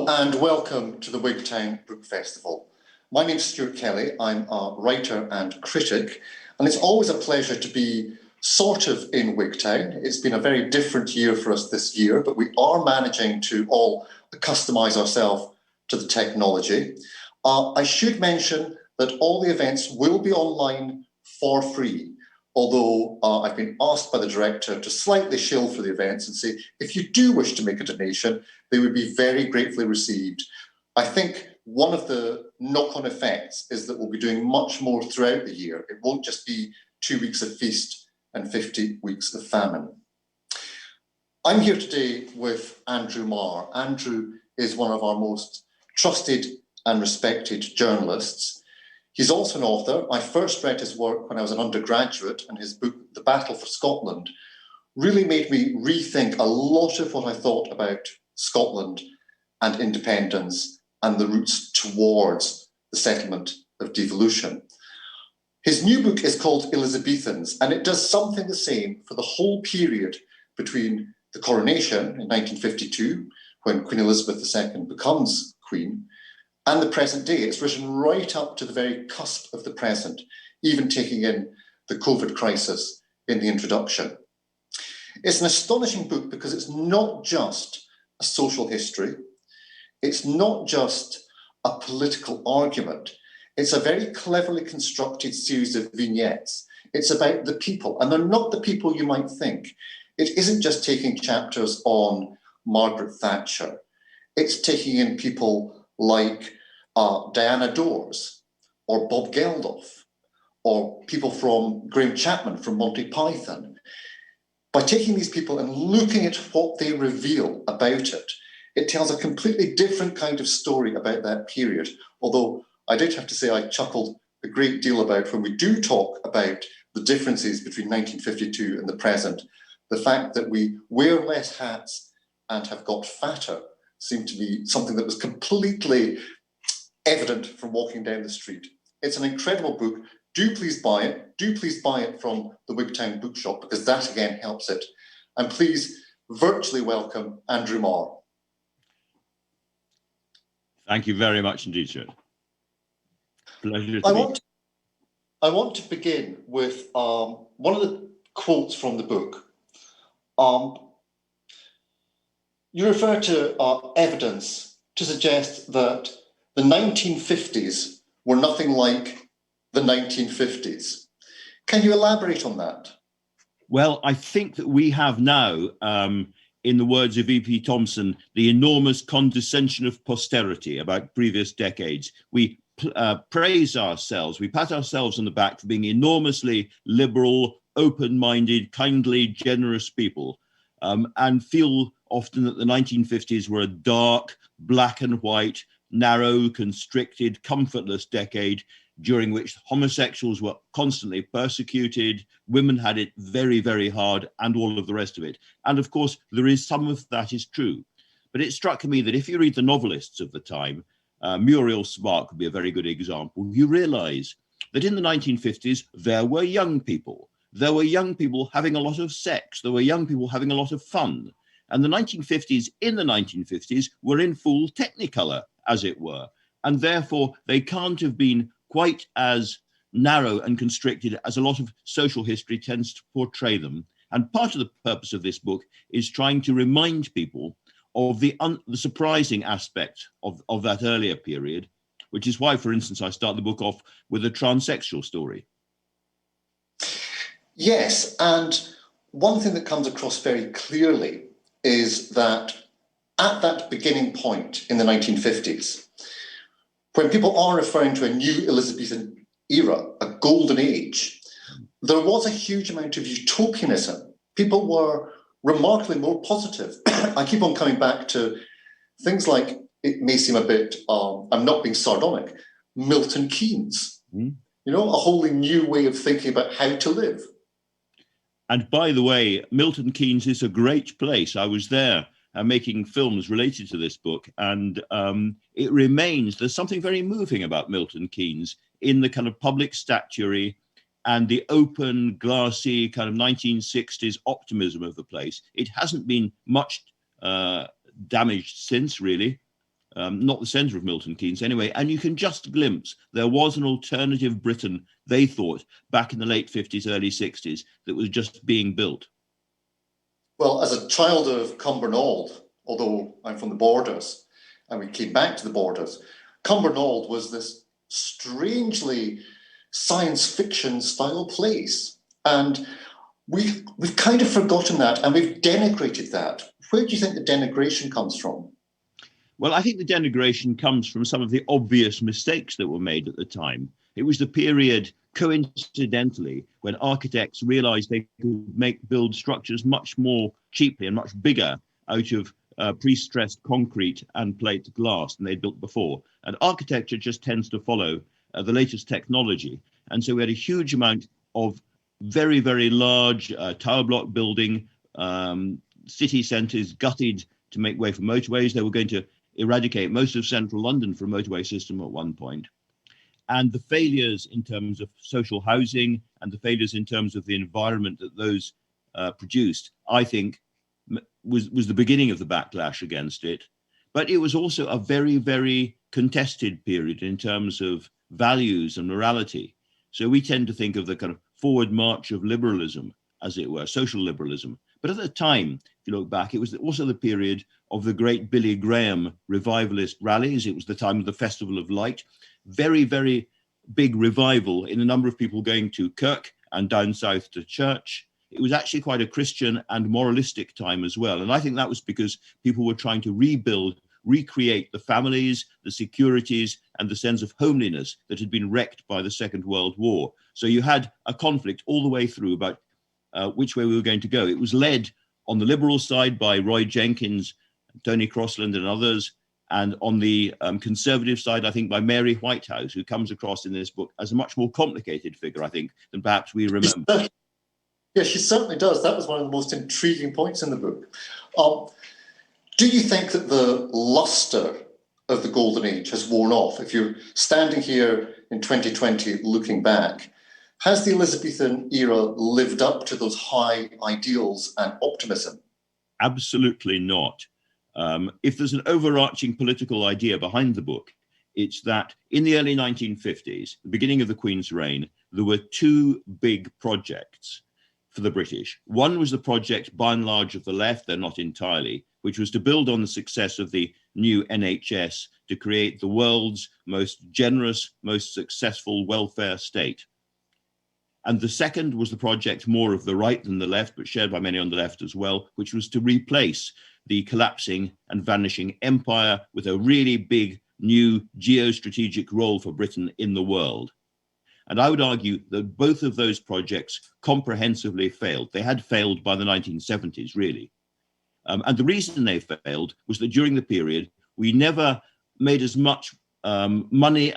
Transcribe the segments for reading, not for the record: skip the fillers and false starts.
Hello and welcome to the Wigtown Book Festival. My name's Stuart Kelly, I'm a writer and critic, and it's always a pleasure to be sort of in Wigtown. It's been a very different year for us this year, but we are managing to all accustomise ourselves to the technology. I should mention that all the events will be online for free, although I've been asked by the director to slightly shill for the events and say, if you do wish to make a donation, they would be very gratefully received. I think one of the knock-on effects is that we'll be doing much more throughout the year. It won't just be 2 weeks of feast and 50 weeks of famine. I'm here today with Andrew Marr. Andrew is one of our most trusted and respected journalists. He's also an author. I first read his work when I was an undergraduate, and his book, The Battle for Scotland, really made me rethink a lot of what I thought about Scotland and independence and the routes towards the settlement of devolution. His new book is called Elizabethans, and it does something the same for the whole period between the coronation in 1952, when Queen Elizabeth II becomes Queen, and the present day. It's written right up to the very cusp of the present, even taking in the COVID crisis in the introduction. It's an astonishing book because it's not just a social history. It's not just a political argument. It's a very cleverly constructed series of vignettes. It's about the people, and they're not the people you might think. It isn't just taking chapters on Margaret Thatcher. It's taking in people like Diana Dors or Bob Geldof or people from Graham Chapman from Monty Python. By taking these people and looking at what they reveal about it, it tells a completely different kind of story about that period. Although I did have to say I chuckled a great deal about when we do talk about the differences between 1952 and the present. The fact that we wear less hats and have got fatter seemed to be something that was completely evident from walking down the street. It's an incredible book. Do please buy it. Do please buy it from the Wigtown Bookshop, because that again helps it. And please virtually welcome Andrew Marr. Thank you very much indeed, sir. Pleasure to I want to begin with one of the quotes from the book. You refer to evidence to suggest that the 1950s were nothing like the 1950s. Can you elaborate on that? Well, I think that we have now, in the words of E.P. Thompson, the enormous condescension of posterity about previous decades. We praise ourselves, we pat ourselves on the back for being enormously liberal, open-minded, kindly, generous people, and feel often that the 1950s were a dark, black and white, narrow, constricted, comfortless decade during which homosexuals were constantly persecuted, women had it very, very hard, and all of the rest of it. And of course, there is some of that is true. But it struck me that if you read the novelists of the time, Muriel Smart could be a very good example, you realise that in the 1950s, there were young people. There were young people having a lot of sex. There were young people having a lot of fun. And the 1950s, in the 1950s, were in full technicolor, as it were. And therefore, they can't have been quite as narrow and constricted as a lot of social history tends to portray them. And part of the purpose of this book is trying to remind people of the surprising aspect of that earlier period, which is why, for instance, I start the book off with a transsexual story. Yes, and one thing that comes across very clearly is that at that beginning point in the 1950s, when people are referring to a new Elizabethan era, a golden age, there was a huge amount of utopianism. People were remarkably more positive. I keep on coming back to things like, it may seem a bit, I'm not being sardonic, Milton Keynes. You know, a wholly new way of thinking about how to live. And by the way, Milton Keynes is a great place. I was there making films related to this book, and it remains, there's something very moving about Milton Keynes in the kind of public statuary and the open, glassy kind of 1960s optimism of the place. It hasn't been much damaged since, really. not the centre of Milton Keynes anyway, and you can just glimpse there was an alternative Britain, they thought, back in the late 50s, early 60s, that was just being built. Well, as a child of Cumbernauld, although I'm from the borders, and we came back to the borders, Cumbernauld was this strangely science fiction style place. And we've kind of forgotten that, and we've denigrated that. Where do you think the denigration comes from? Well, I think the denigration comes from some of the obvious mistakes that were made at the time. It was the period, coincidentally, when architects realized they could build structures much more cheaply and much bigger out of pre-stressed concrete and plate glass than they'd built before. And architecture just tends to follow the latest technology. And so we had a huge amount of very, very large tower block building, city centres gutted to make way for motorways. They were going to eradicate most of central London from a motorway system at one point. And the failures in terms of social housing and the failures in terms of the environment that those produced, I think, was the beginning of the backlash against it. But it was also a very, very contested period in terms of values and morality. So we tend to think of the kind of forward march of liberalism, as it were, social liberalism. But at the time, if you look back, it was also the period of the great Billy Graham revivalist rallies. It was the time of the Festival of Light. Very, very big revival in a number of people going to Kirk and down south to church. It was actually quite a Christian and moralistic time as well. And I think that was because people were trying to rebuild, recreate the families, the securities, and the sense of homeliness that had been wrecked by the Second World War. So you had a conflict all the way through about which way we were going to go. It was led on the Liberal side by Roy Jenkins, Tony Crossland and others, and on the Conservative side, I think, by Mary Whitehouse, who comes across in this book as a much more complicated figure, I think, than perhaps we remember. Yeah, she certainly does. That was one of the most intriguing points in the book. Do you think that the lustre of the Golden Age has worn off? If you're standing here in 2020 looking back, has the Elizabethan era lived up to those high ideals and optimism? Absolutely not. If there's an overarching political idea behind the book, it's that in the early 1950s, the beginning of the Queen's reign, there were two big projects for the British. One was the project, by and large, of the left, though not entirely, which was to build on the success of the new NHS to create the world's most generous, most successful welfare state. And the second was the project more of the right than the left, but shared by many on the left as well, which was to replace the collapsing and vanishing empire with a really big new geostrategic role for Britain in the world. And I would argue that both of those projects comprehensively failed. They had failed by the 1970s, really. And the reason they failed was that during the period, we never made as much money,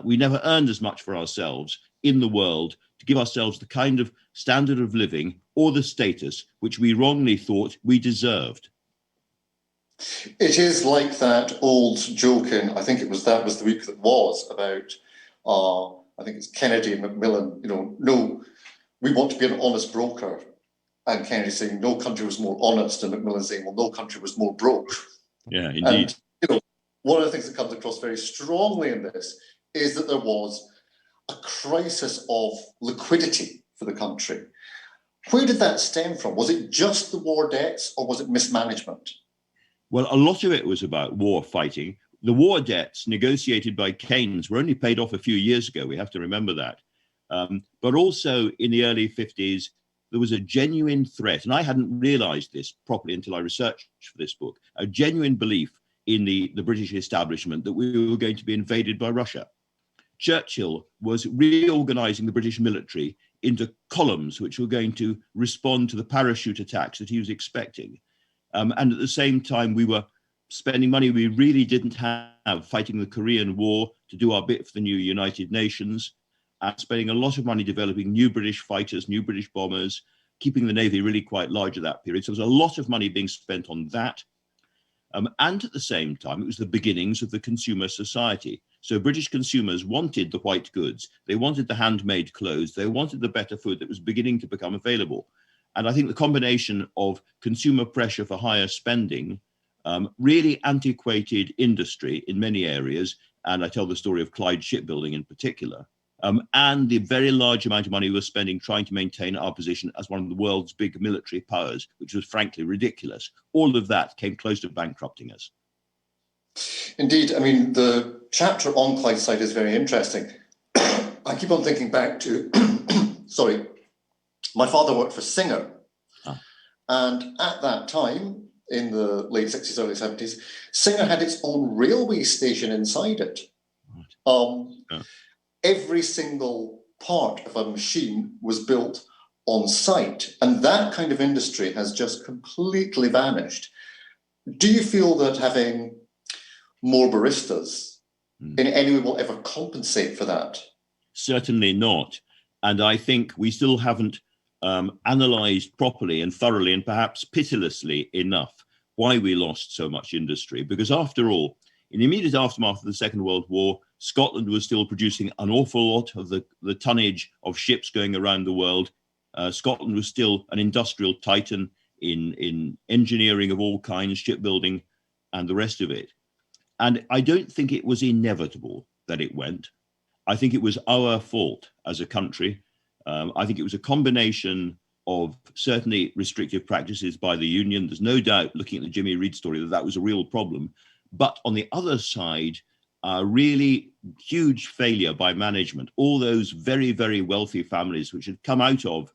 we never earned as much for ourselves in the world to give ourselves the kind of standard of living or the status which we wrongly thought we deserved. It is like that old joke in, I think that was the week that was, about, I think it's Kennedy and Macmillan, no, we want to be an honest broker. And Kennedy saying, no country was more honest, and Macmillan saying, well, no country was more broke. Yeah, indeed. And, one of the things that comes across very strongly in this is that there was a crisis of liquidity for the country. Where did that stem from? Was it just the war debts, or was it mismanagement? Well, a lot of it was about war fighting. The war debts negotiated by Keynes were only paid off a few years ago. We have to remember that. But also in the early 50s, there was a genuine threat, and I hadn't realized this properly until I researched for this book, a genuine belief in the British establishment that we were going to be invaded by Russia. Churchill was reorganizing the British military into columns which were going to respond to the parachute attacks that he was expecting. And at the same time, we were spending money we really didn't have fighting the Korean War to do our bit for the new United Nations, and spending a lot of money developing new British fighters, new British bombers, keeping the Navy really quite large at that period. So there was a lot of money being spent on that. And at the same time, it was the beginnings of the consumer society. So British consumers wanted the white goods. They wanted the handmade clothes. They wanted the better food that was beginning to become available. And I think the combination of consumer pressure for higher spending really antiquated industry in many areas. And I tell the story of Clyde Shipbuilding in particular. And the very large amount of money we were spending trying to maintain our position as one of the world's big military powers, which was frankly ridiculous. All of that came close to bankrupting us. Indeed. I mean, the chapter on Clydeside is very interesting. I keep on thinking back to, sorry, my father worked for Singer. And at that time, in the late 60s, early 70s, Singer had its own railway station inside it. Every single part of a machine was built on site, and that kind of industry has just completely vanished. Do you feel that having more baristas in any way will ever compensate for that? Certainly not. And I think we still haven't analysed properly and thoroughly and perhaps pitilessly enough why we lost so much industry. Because after all, in the immediate aftermath of the Second World War, Scotland was still producing an awful lot of the tonnage of ships going around the world. Scotland was still an industrial titan in engineering of all kinds, shipbuilding and the rest of it. And I don't think it was inevitable that it went. I think it was our fault as a country. I think it was a combination of certainly restrictive practices by the union. There's no doubt, looking at the Jimmy Reed story, that that was a real problem. But on the other side, a really huge failure by management. All those very, very wealthy families which had come out of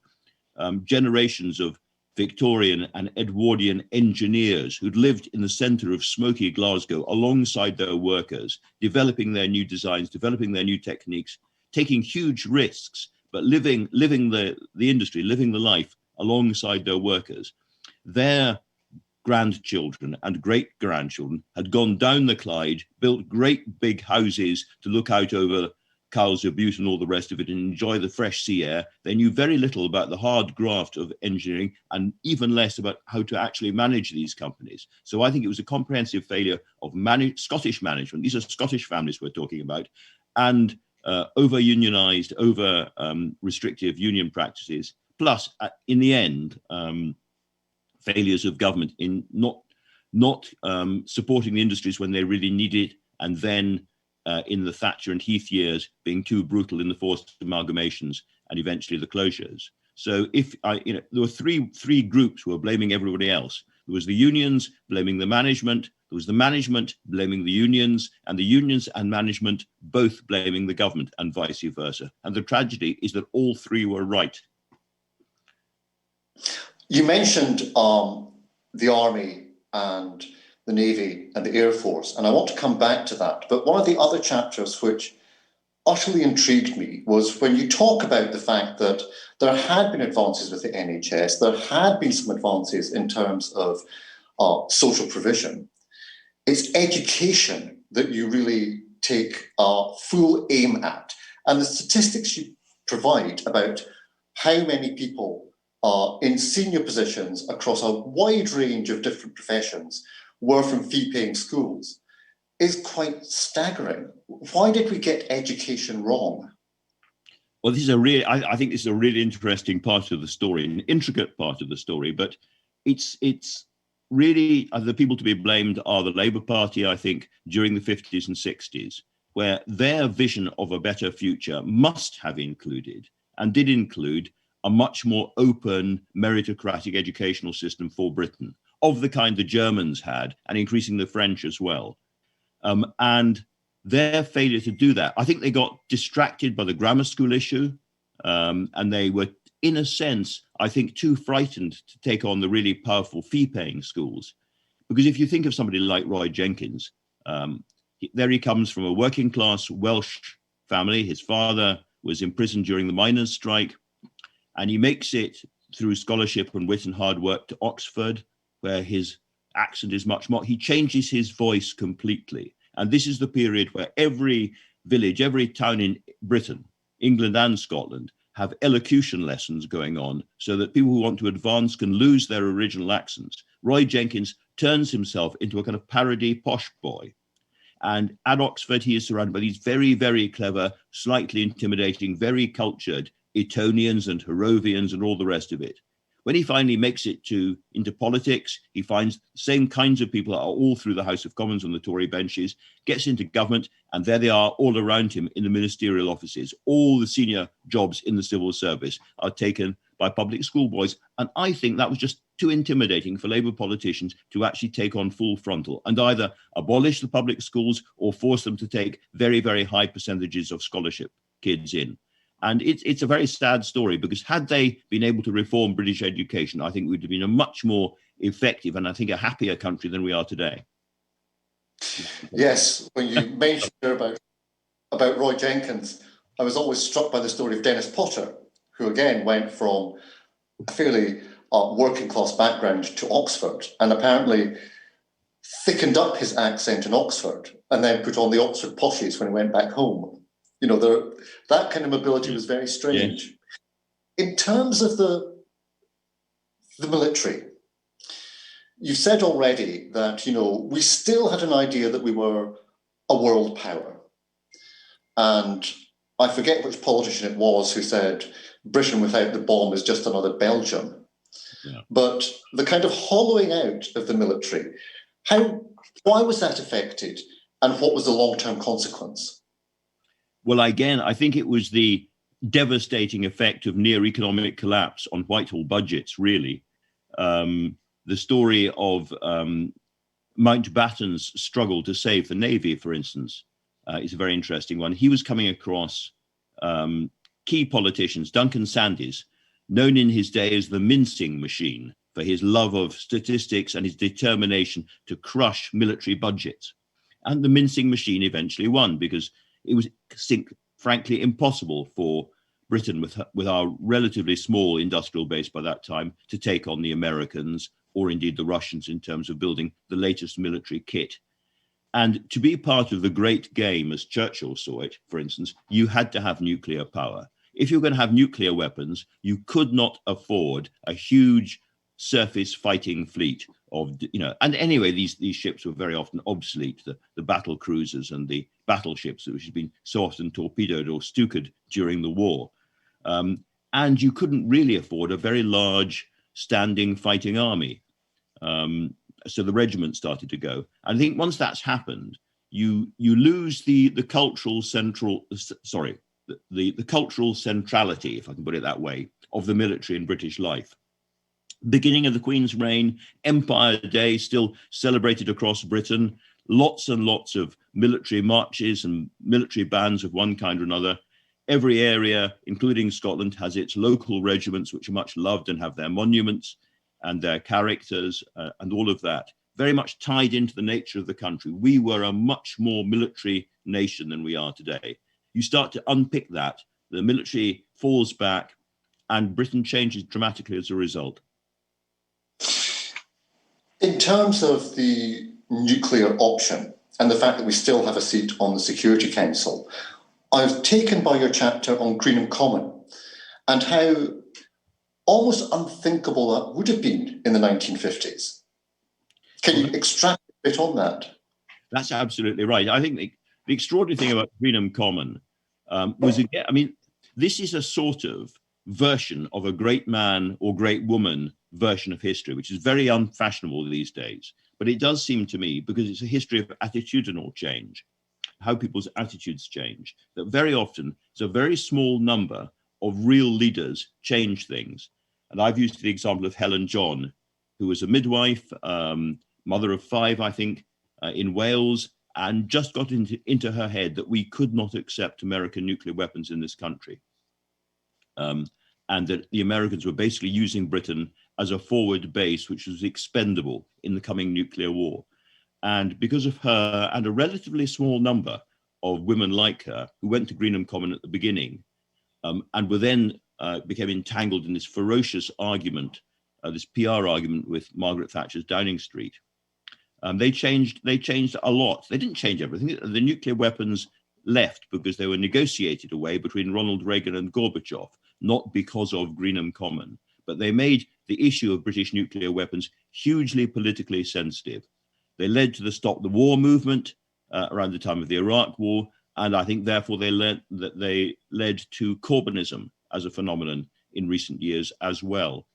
generations of Victorian and Edwardian engineers who'd lived in the centre of smoky Glasgow alongside their workers, developing their new designs, developing their new techniques, taking huge risks, but living the industry, living the life alongside their workers. Their grandchildren and great-grandchildren had gone down the Clyde, built great big houses to look out over Cowlsey Butte and all the rest of it and enjoy the fresh sea air. They knew very little about the hard graft of engineering and even less about how to actually manage these companies. So I think it was a comprehensive failure of Scottish management. These are Scottish families we're talking about, and over-unionized, over-restrictive union practices, plus, in the end, failures of government in not supporting the industries when they really need it, and then in the Thatcher and Heath years being too brutal in the forced amalgamations and eventually the closures. So there were three groups who were blaming everybody else. There was the unions blaming the management, there was the management blaming the unions, and the unions and management both blaming the government, and vice versa. And the tragedy is that all three were right. You mentioned the Army and the Navy and the Air Force, and I want to come back to that. But one of the other chapters which utterly intrigued me was when you talk about the fact that there had been advances with the NHS, there had been some advances in terms of social provision. It's education that you really take full aim at. And the statistics you provide about how many people in senior positions across a wide range of different professions were from fee-paying schools is quite staggering. Why did we get education wrong? Well, this is I think this is a really interesting part of the story, an intricate part of the story, but it's really the people to be blamed are the Labour Party, I think, during the 50s and 60s, where their vision of a better future must have included, and did include, a much more open meritocratic educational system for Britain, of the kind the Germans had, and increasing the French as well. And their failure to do that, I think they got distracted by the grammar school issue, and they were, in a sense, I think, too frightened to take on the really powerful fee-paying schools. Because if you think of somebody like Roy Jenkins, there he comes from a working-class Welsh family. His father was imprisoned during the miners' strike, and he makes it through scholarship and wit and hard work to Oxford, where his accent is much more. He changes his voice completely. And this is the period where every village, every town in Britain, England and Scotland, have elocution lessons going on so that people who want to advance can lose their original accents. Roy Jenkins turns himself into a kind of parody posh boy. And at Oxford, he is surrounded by these very, very clever, slightly intimidating, very cultured Etonians and Harrovians and all the rest of it. When he finally makes it into politics, he finds the same kinds of people that are all through the House of Commons on the Tory benches, gets into government, and there they are all around him in the ministerial offices. All the senior jobs in the civil service are taken by public school boys. And I think that was just too intimidating for Labour politicians to actually take on full frontal and either abolish the public schools or force them to take very, very high percentages of scholarship kids in. And it's a very sad story, because had they been able to reform British education, I think we'd have been a much more effective and I think a happier country than we are today. Yes, when you mentioned about Roy Jenkins, I was always struck by the story of Dennis Potter, who again went from a fairly working class background to Oxford and apparently thickened up his accent in Oxford and then put on the Oxford poshes when he went back home. You know, that kind of mobility was very strange. Yeah. In terms of the military, you've said already that, you know, we still had an idea that we were a world power. And I forget which politician it was who said Britain without the bomb is just another Belgium. Yeah. But the kind of hollowing out of the military, why was that affected and what was the long-term consequence? Well, again, I think it was the devastating effect of near economic collapse on Whitehall budgets, really. The story of Mountbatten's struggle to save the Navy, for instance, is a very interesting one. He was coming across key politicians, Duncan Sandys, known in his day as the mincing machine for his love of statistics and his determination to crush military budgets. And the mincing machine eventually won, because it was, frankly, impossible for Britain, with our relatively small industrial base by that time, to take on the Americans or indeed the Russians in terms of building the latest military kit. And to be part of the great game, as Churchill saw it, for instance, you had to have nuclear power. If you're going to have nuclear weapons, you could not afford a huge surface fighting fleet of, you know, and anyway, these ships were very often obsolete, the battle cruisers and the battleships, which had been so often torpedoed or stukered during the war. And you couldn't really afford a very large standing fighting army. So the regiment started to go. And I think once that's happened, you lose the cultural the cultural centrality, if I can put it that way, of the military in British life. Beginning of the Queen's reign, Empire Day still celebrated across Britain, lots and lots of military marches and military bands of one kind or another. Every area, including Scotland, has its local regiments, which are much loved and have their monuments and their characters and all of that, very much tied into the nature of the country. We were a much more military nation than we are today. You start to unpick that, the military falls back, and Britain changes dramatically as a result. In terms of the nuclear option and the fact that we still have a seat on the Security Council, I was taken by your chapter on Greenham Common and how almost unthinkable that would have been in the 1950s. Can you extract a bit on that? That's absolutely right. I think the extraordinary thing about Greenham Common was, again, I mean, this is a sort of version of a great man or great woman version of history, which is very unfashionable these days. But it does seem to me, because it's a history of attitudinal change, how people's attitudes change, that very often it's a very small number of real leaders change things. And I've used the example of Helen John, who was a midwife, mother of 5, I think, in Wales, and just got into her head that we could not accept American nuclear weapons in this country. And that the Americans were basically using Britain as a forward base, which was expendable in the coming nuclear war. And because of her and a relatively small number of women like her who went to Greenham Common at the beginning and were then became entangled in this ferocious argument, this PR argument with Margaret Thatcher's Downing Street, they changed a lot. They didn't change everything. The nuclear weapons left because they were negotiated away between Ronald Reagan and Gorbachev, not because of Greenham Common. But they made the issue of British nuclear weapons hugely politically sensitive. They led to the Stop the War movement around the time of the Iraq War, and I think therefore they led to Corbynism as a phenomenon in recent years as well.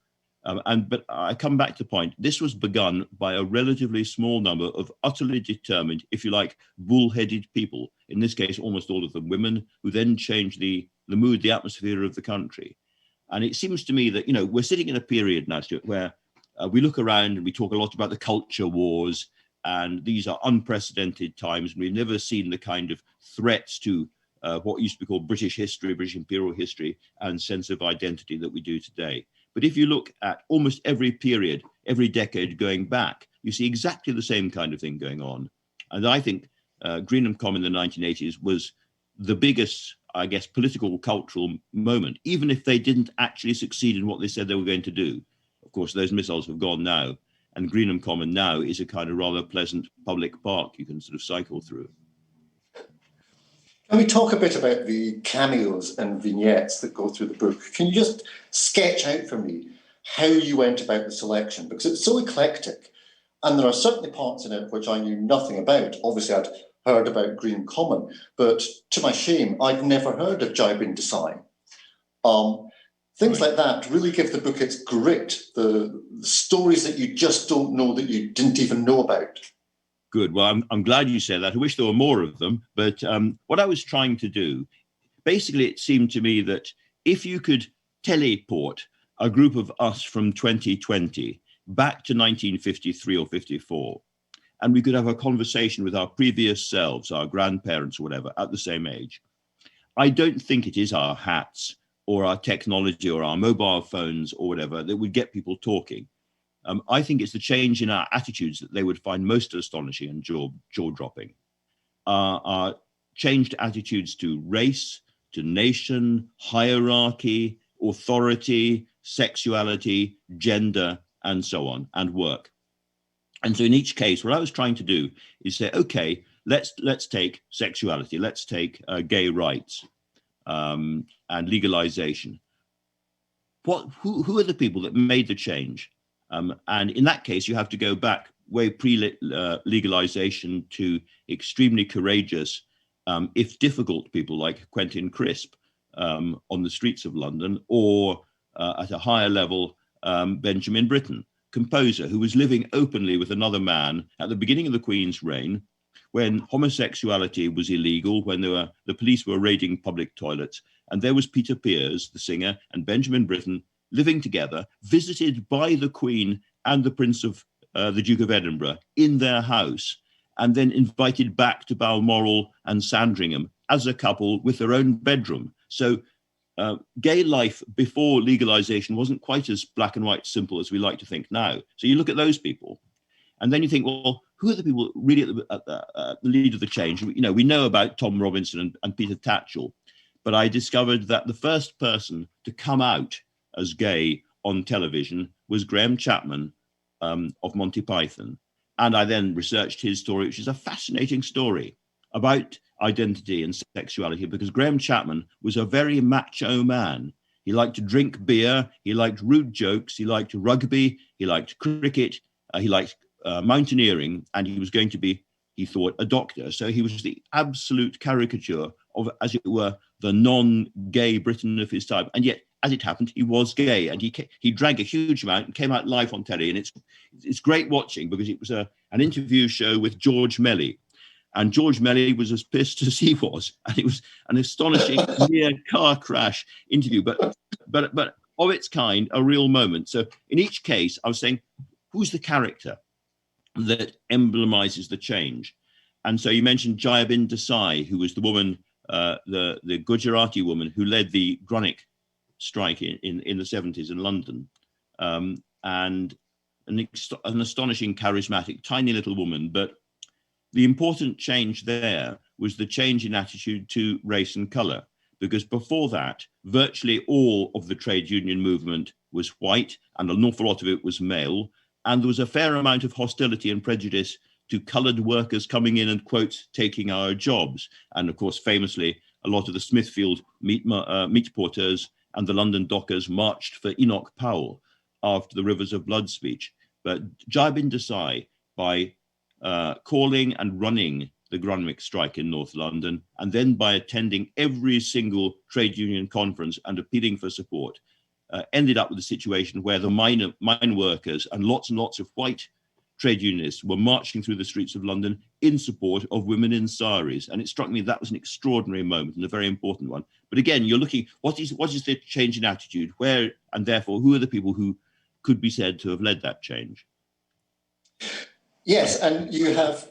But I come back to the point, this was begun by a relatively small number of utterly determined, if you like, bullheaded people, in this case, almost all of them women, who then changed the mood, the atmosphere of the country. And it seems to me that, we're sitting in a period now, Stuart, where we look around and we talk a lot about the culture wars, and these are unprecedented times. And we've never seen the kind of threats to what used to be called British history, British imperial history, and sense of identity that we do today. But if you look at almost every period, every decade going back, you see exactly the same kind of thing going on. And I think Greenham Common in the 1980s was the biggest, I guess, political, cultural moment, even if they didn't actually succeed in what they said they were going to do. Of course, those missiles have gone now, and Greenham Common now is a kind of rather pleasant public park you can sort of cycle through. Can we talk a bit about the cameos and vignettes that go through the book? Can you just sketch out for me how you went about the selection? Because it's so eclectic, and there are certainly parts in it which I knew nothing about. Obviously, I'd heard about Green Common, but to my shame, I'd never heard of Jibin Desai. Things like that really give the book its grit, the stories that you just don't know, that you didn't even know about. Good. Well, I'm glad you said that. I wish there were more of them. But what I was trying to do, basically, it seemed to me that if you could teleport a group of us from 2020 back to 1953 or 54, and we could have a conversation with our previous selves, our grandparents or whatever, at the same age, I don't think it is our hats or our technology or our mobile phones or whatever that would get people talking. I think it's the change in our attitudes that they would find most astonishing and jaw-dropping. Our changed attitudes to race, to nation, hierarchy, authority, sexuality, gender, and so on, and work. And so in each case, what I was trying to do is say, okay, let's take sexuality, let's take gay rights and legalization. Who are the people that made the change? And in that case, you have to go back way pre-legalization to extremely courageous, if difficult, people like Quentin Crisp on the streets of London, or at a higher level, Benjamin Britten, composer who was living openly with another man at the beginning of the Queen's reign, when homosexuality was illegal, when the police were raiding public toilets. And there was Peter Pears, the singer, and Benjamin Britten living together, visited by the Queen and the Prince of the Duke of Edinburgh in their house, and then invited back to Balmoral and Sandringham as a couple with their own bedroom. So gay life before legalization wasn't quite as black and white simple as we like to think now. So you look at those people, and then you think, well, who are the people really at the lead of the change? We know about Tom Robinson and Peter Tatchell, but I discovered that the first person to come out as gay on television was Graham Chapman of Monty Python. And I then researched his story, which is a fascinating story about identity and sexuality, because Graham Chapman was a very macho man. He liked to drink beer, he liked rude jokes, he liked rugby, he liked cricket, he liked mountaineering, and he was going to be, he thought, a doctor. So he was the absolute caricature of, as it were, the non-gay Britain of his time. And yet, as it happened, he was gay, and he drank a huge amount and came out live on telly. And it's great watching, because it was an interview show with George Melly. And George Melly was as pissed as he was. And it was an astonishing near car crash interview, but of its kind, a real moment. So in each case, I was saying, who's the character that emblemizes the change? And so you mentioned Jayabin Desai, who was the woman, the Gujarati woman who led the Grunic strike in the 70s in London, and an astonishing, charismatic, tiny little woman. But the important change there was the change in attitude to race and color, because before that, virtually all of the trade union movement was white, and an awful lot of it was male, and there was a fair amount of hostility and prejudice to colored workers coming in and, quote, taking our jobs. And of course, famously, a lot of the Smithfield meat porters and the London dockers marched for Enoch Powell after the Rivers of Blood speech. But Jayabin Desai, by calling and running the Grunwick strike in North London, and then by attending every single trade union conference and appealing for support, ended up with a situation where the mine workers and lots of white trade unionists were marching through the streets of London in support of women in saris. And it struck me that was an extraordinary moment and a very important one. But again, you're looking, what is the change in attitude? Where, and therefore, who are the people who could be said to have led that change? Yes, and you have,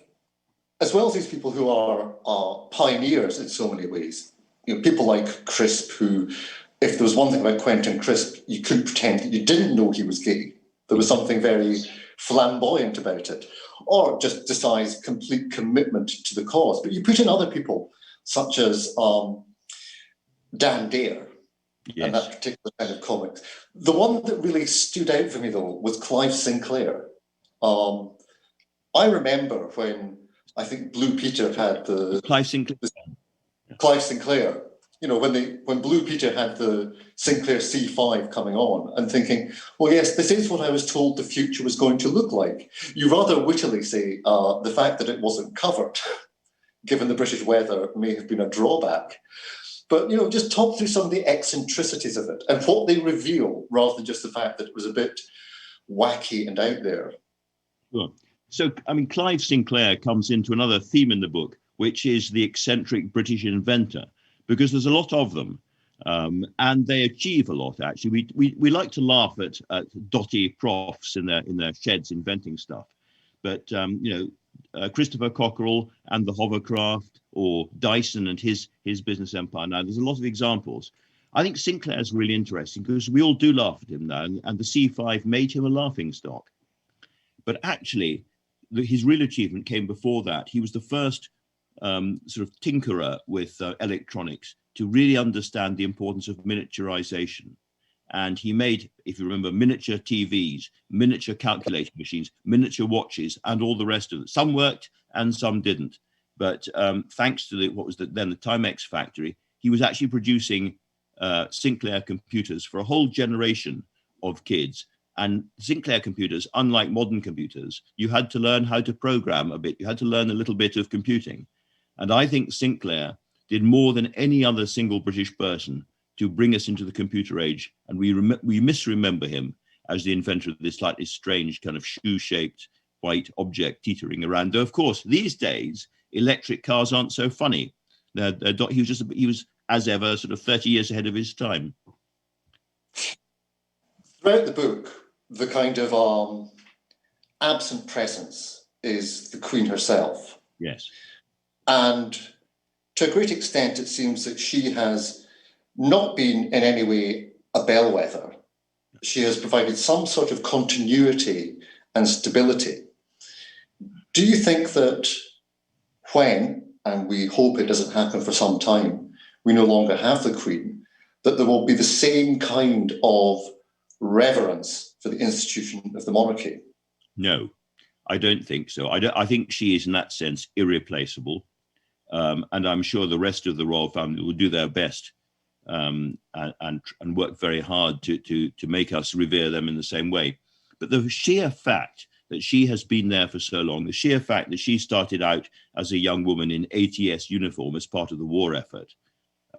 as well as these people who are pioneers in so many ways, people like Crisp, who, if there was one thing about Quentin Crisp, you couldn't pretend that you didn't know he was gay. There was something very flamboyant about it, or just decides complete commitment to the cause. But you put in other people, such as Dan Dare, yes, and that particular kind of comics. The one that really stood out for me, though, was Clive Sinclair. I remember when I think Blue Peter had the Clive Sinclair. Clive Sinclair, when Blue Peter had the Sinclair C5 coming on, and thinking, well, yes, this is what I was told the future was going to look like. You rather wittily say the fact that it wasn't covered, given the British weather, may have been a drawback. But, just talk through some of the eccentricities of it and what they reveal, rather than just the fact that it was a bit wacky and out there. Sure. So, Clive Sinclair comes into another theme in the book, which is the eccentric British inventor, because there's a lot of them, and they achieve a lot, actually. We like to laugh at dotty profs in their sheds inventing stuff. But, Christopher Cockerell and the hovercraft, or Dyson and his business empire. Now, there's a lot of examples. I think Sinclair's really interesting because we all do laugh at him now, and the C5 made him a laughingstock. But actually, his real achievement came before that. He was the first sort of tinkerer with electronics to really understand the importance of miniaturization. And he made, if you remember, miniature TVs, miniature calculating machines, miniature watches, and all the rest of it. Some worked and some didn't. But thanks to then the Timex factory, he was actually producing Sinclair computers for a whole generation of kids. And Sinclair computers, unlike modern computers, you had to learn how to program a bit. You had to learn a little bit of computing. And I think Sinclair did more than any other single British person to bring us into the computer age. And we misremember him as the inventor of this slightly strange kind of shoe-shaped white object teetering around. Though, of course, these days, electric cars aren't so funny. He was, as ever, sort of 30 years ahead of his time. Throughout the book, the kind of absent presence is the Queen herself. Yes. And to a great extent, it seems that she has not been in any way a bellwether. She has provided some sort of continuity and stability. Do you think that when, and we hope it doesn't happen for some time, we no longer have the Queen, that there will be the same kind of reverence for the institution of the monarchy? No, I don't think so. I think she is, in that sense, irreplaceable. And I'm sure the rest of the royal family will do their best and work very hard to make us revere them in the same way. But the sheer fact that she has been there for so long, the sheer fact that she started out as a young woman in ATS uniform as part of the war effort,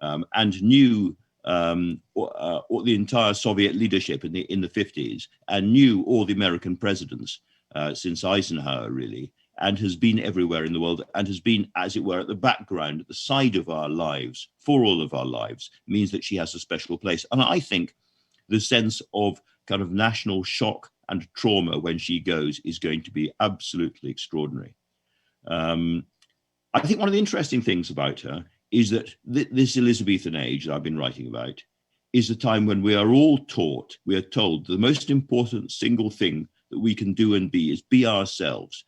and knew the entire Soviet leadership in the 50s, and knew all the American presidents since Eisenhower, really, and has been everywhere in the world, and has been, as it were, at the background, at the side of our lives, for all of our lives, means that she has a special place. And I think the sense of kind of national shock and trauma when she goes is going to be absolutely extraordinary. I think one of the interesting things about her is that this Elizabethan age that I've been writing about is a time when we are all taught, we are told the most important single thing that we can do and be is be ourselves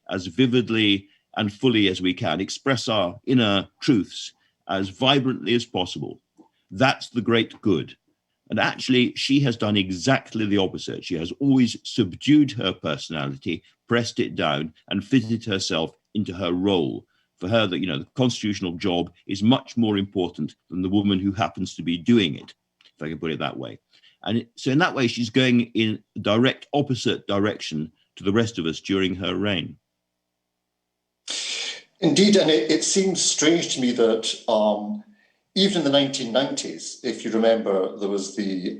as vividly and fully as we can, express our inner truths as vibrantly as possible. That's the great good. And actually, she has done exactly the opposite. She has always subdued her personality, pressed it down, and fitted herself into her role. For her, the constitutional job is much more important than the woman who happens to be doing it, if I can put it that way. And so in that way, she's going in a direct opposite direction to the rest of us during her reign. Indeed, and it seems strange to me that even in the 1990s, if you remember, there was the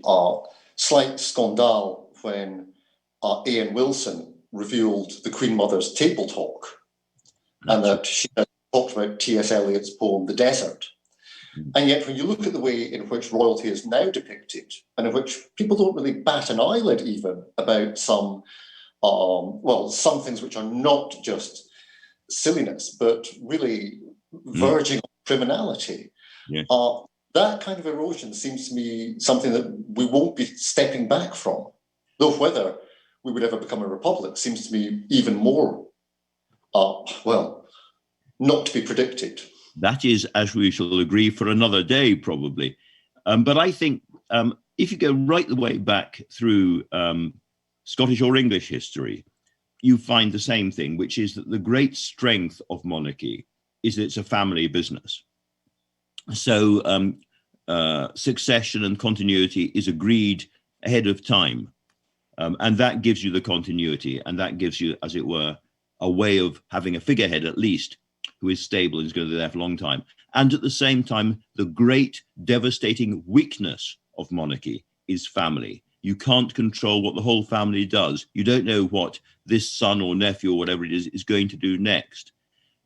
slight scandal when A.N. Wilson revealed the Queen Mother's table talk, and that she had talked about T.S. Eliot's poem, The Desert. And yet, when you look at the way in which royalty is now depicted, and in which people don't really bat an eyelid even about some things which are not just silliness, but really verging on criminality. Yeah. That kind of erosion seems to me something that we won't be stepping back from, though whether we would ever become a republic seems to me even more, not to be predicted. That is, as we shall agree, for another day, probably. But I think if you go right the way back through Scottish or English history, you find the same thing, which is that the great strength of monarchy is that it's a family business. So succession and continuity is agreed ahead of time. And that gives you the continuity, and that gives you, as it were, a way of having a figurehead at least who is stable and is going to be there for a long time. And at the same time, the great devastating weakness of monarchy is family. You can't control what the whole family does. You don't know what this son or nephew or whatever it is going to do next.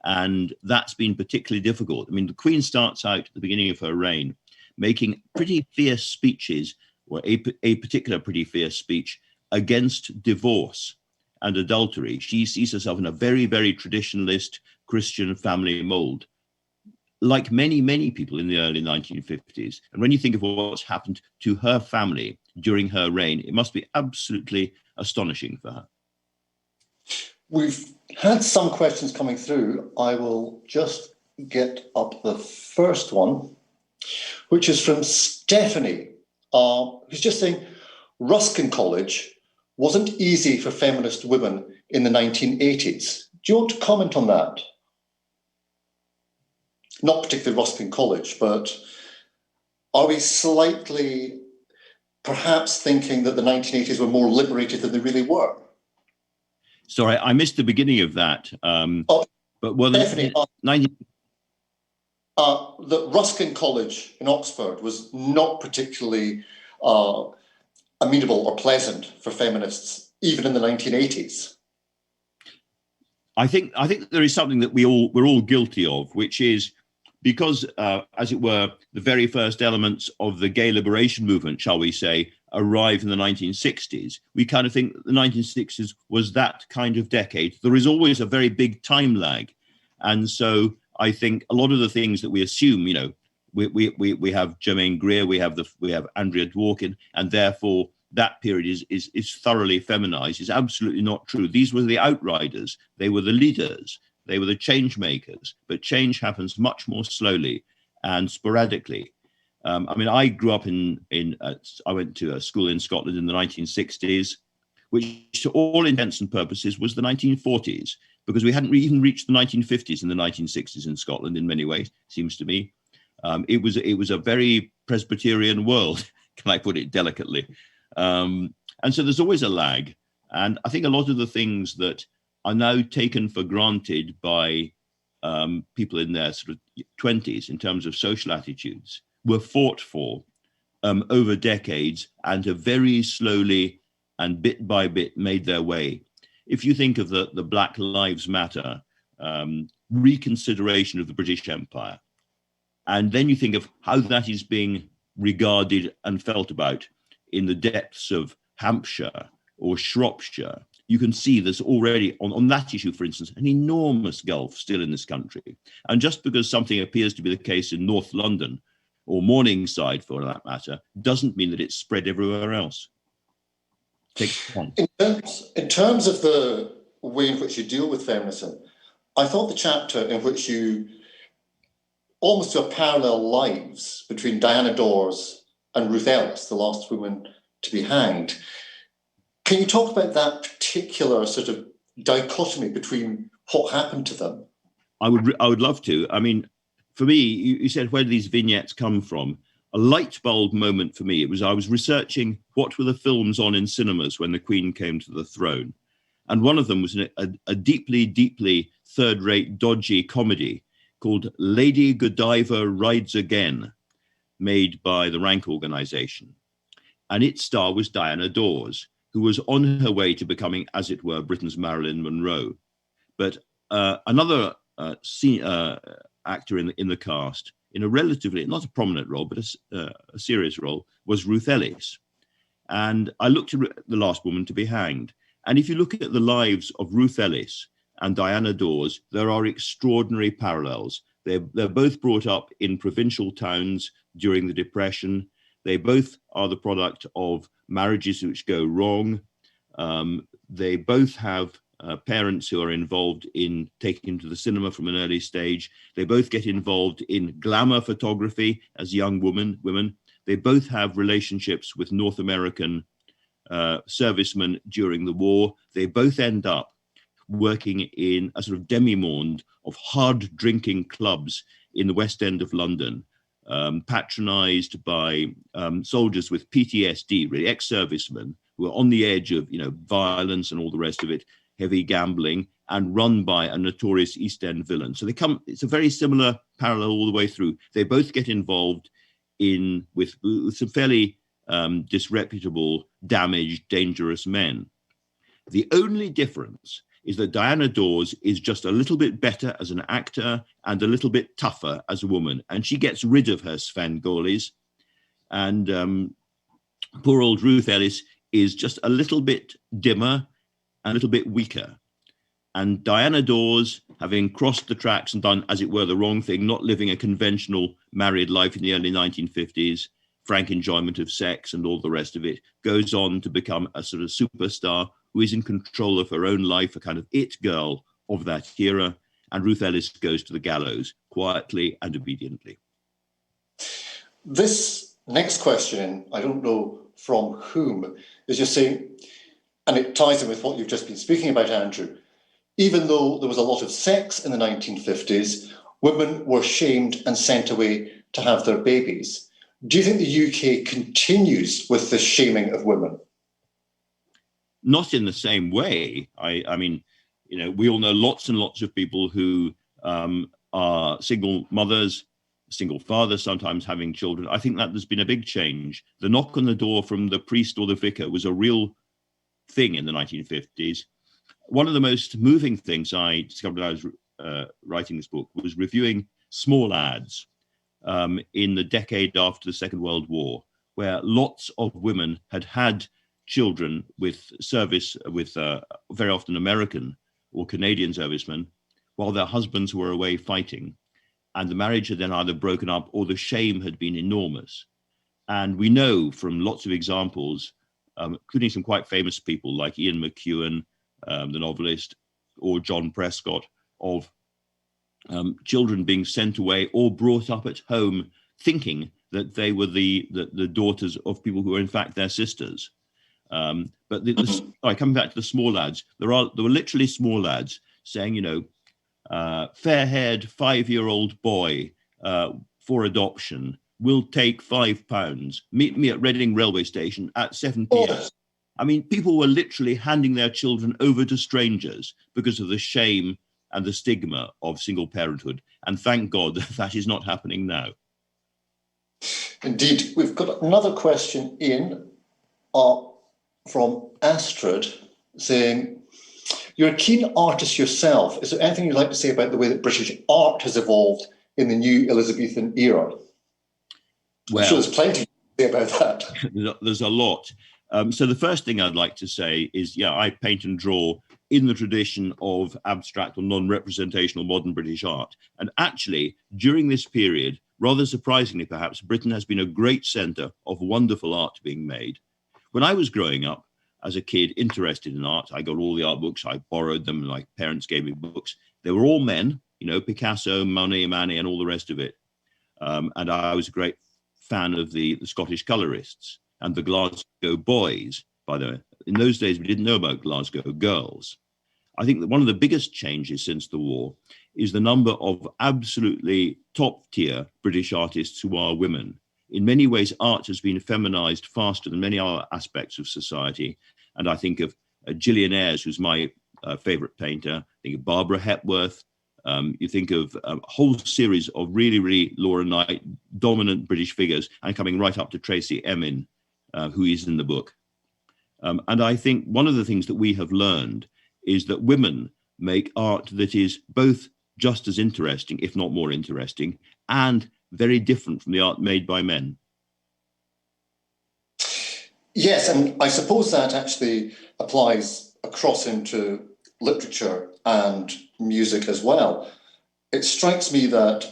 And that's been particularly difficult. I mean, the Queen starts out at the beginning of her reign making pretty fierce speeches, or a particular pretty fierce speech against divorce and adultery. She sees herself in a very, very traditionalist Christian family mold, like many, many people in the early 1950s. And when you think of what's happened to her family during her reign, it must be absolutely astonishing for her. We've had some questions coming through. I will just get up the first one, which is from Stephanie, who's just saying, Ruskin College wasn't easy for feminist women in the 1980s. Do you want to comment on that? Not particularly Ruskin College, but are we slightly perhaps thinking that the 1980s were more liberated than they really were? Sorry, I missed the beginning of that. But well, definitely. The Ruskin College in Oxford was not particularly amenable or pleasant for feminists, even in the 1980s. I think there is something that we're all guilty of, which is because, as it were, the very first elements of the gay liberation movement, shall we say, arrived in the 1960s. We kind of think that the 1960s was that kind of decade. There is always a very big time lag. And so I think a lot of the things that we assume, you know, we have Germaine Greer, we have Andrea Dworkin, and therefore that period is thoroughly feminized, is absolutely not true. These were the outriders. They were the leaders. They were the change makers, but change happens much more slowly and sporadically. I mean, I grew up I went to a school in Scotland in the 1960s, which to all intents and purposes was the 1940s, because we hadn't even reached the 1950s in the 1960s in Scotland in many ways, seems to me. It was a very Presbyterian world, can I put it delicately? And so there's always a lag. And I think a lot of the things that are now taken for granted by people in their sort of 20s in terms of social attitudes were fought for over decades and have very slowly and bit by bit made their way. If you think of the Black Lives Matter reconsideration of the British Empire, and then you think of how that is being regarded and felt about in the depths of Hampshire or Shropshire, you can see there's already, on that issue, for instance, an enormous gulf still in this country. And just because something appears to be the case in North London, or Morningside for that matter, doesn't mean that it's spread everywhere else. Takes time. In terms of the way in which you deal with feminism, I thought the chapter in which you almost do a parallel lives between Diana Dors and Ruth Ellis, the last woman to be hanged. Can you talk about that particular sort of dichotomy between what happened to them? I would love to. I mean, for me, you said where do these vignettes come from? A light bulb moment for me, I was researching what were the films on in cinemas when the Queen came to the throne. And one of them was a deeply, deeply third-rate, dodgy comedy called Lady Godiva Rides Again, made by the Rank organisation. And its star was Diana Dawes, who was on her way to becoming, as it were, Britain's Marilyn Monroe. But another actor in the cast, in a relatively, not a prominent role, but a serious role, was Ruth Ellis. And I looked at The Last Woman to be Hanged. And if you look at the lives of Ruth Ellis and Diana Dawes, there are extraordinary parallels. They're both brought up in provincial towns during the Depression. They both are the product of marriages which go wrong. They both have parents who are involved in taking them to the cinema from an early stage. They both get involved in glamour photography as young women. They both have relationships with North American servicemen during the war. They both end up working in a sort of demi-monde of hard drinking clubs in the West End of London, patronized by soldiers with PTSD, really ex-servicemen who are on the edge of, violence and all the rest of it, heavy gambling, and run by a notorious East End villain. So it's a very similar parallel all the way through. They both get involved with some fairly disreputable, damaged, dangerous men. The only difference is that Diana Dawes is just a little bit better as an actor and a little bit tougher as a woman. And she gets rid of her Svengolis. And poor old Ruth Ellis is just a little bit dimmer and a little bit weaker. And Diana Dawes, having crossed the tracks and done, as it were, the wrong thing, not living a conventional married life in the early 1950s, frank enjoyment of sex and all the rest of it, goes on to become a sort of superstar who is in control of her own life, a kind of it girl of that era. And Ruth Ellis goes to the gallows quietly and obediently. This next question, I don't know from whom, is just saying, and it ties in with what you've just been speaking about, Andrew, even though there was a lot of sex in the 1950s, women were shamed and sent away to have their babies. Do you think the UK continues with this shaming of women? Not in the same way. I mean, we all know lots and lots of people who are single mothers, single fathers, sometimes having children. I think that there's been a big change. The knock on the door from the priest or the vicar was a real thing in the 1950s. One of the most moving things I discovered when I was writing this book was reviewing small ads in the decade after the Second World War, where lots of women had children with service with very often American or Canadian servicemen, while their husbands were away fighting. And the marriage had then either broken up or the shame had been enormous. And we know from lots of examples, including some quite famous people like Ian McEwan, the novelist, or John Prescott, of children being sent away or brought up at home thinking that they were the daughters of people who were in fact their sisters. But coming back to the small lads, there were literally small lads saying, fair-haired 5-year-old boy for adoption will take £5. Meet me at Reading railway station at 7 p.m. Oh. I mean, people were literally handing their children over to strangers because of the shame and the stigma of single parenthood. And thank God that is not happening now. Indeed. We've got another question in from Astrid saying, you're a keen artist yourself. Is there anything you'd like to say about the way that British art has evolved in the new Elizabethan era? Well, I'm sure there's plenty to say about that. There's a lot. So the first thing I'd like to say is, I paint and draw in the tradition of abstract or non-representational modern British art. And actually, during this period, rather surprisingly perhaps, Britain has been a great centre of wonderful art being made. When I was growing up as a kid interested in art, I got all the art books, I borrowed them, my parents gave me books. They were all men, Picasso, Monet, Manet, and all the rest of it. And I was a great fan of the Scottish colourists and the Glasgow boys, by the way. In those days, we didn't know about Glasgow girls. I think that one of the biggest changes since the war is the number of absolutely top-tier British artists who are women. In many ways, art has been feminized faster than many other aspects of society. And I think of Gillian Ayres, who's my favorite painter. I think of Barbara Hepworth, You think of a whole series of really, really Laura Knight dominant British figures, and coming right up to Tracy Emin, who is in the book. And I think one of the things that we have learned is that women make art that is both just as interesting, if not more interesting, and very different from the art made by men. Yes, and I suppose that actually applies across into literature and music as well. It strikes me that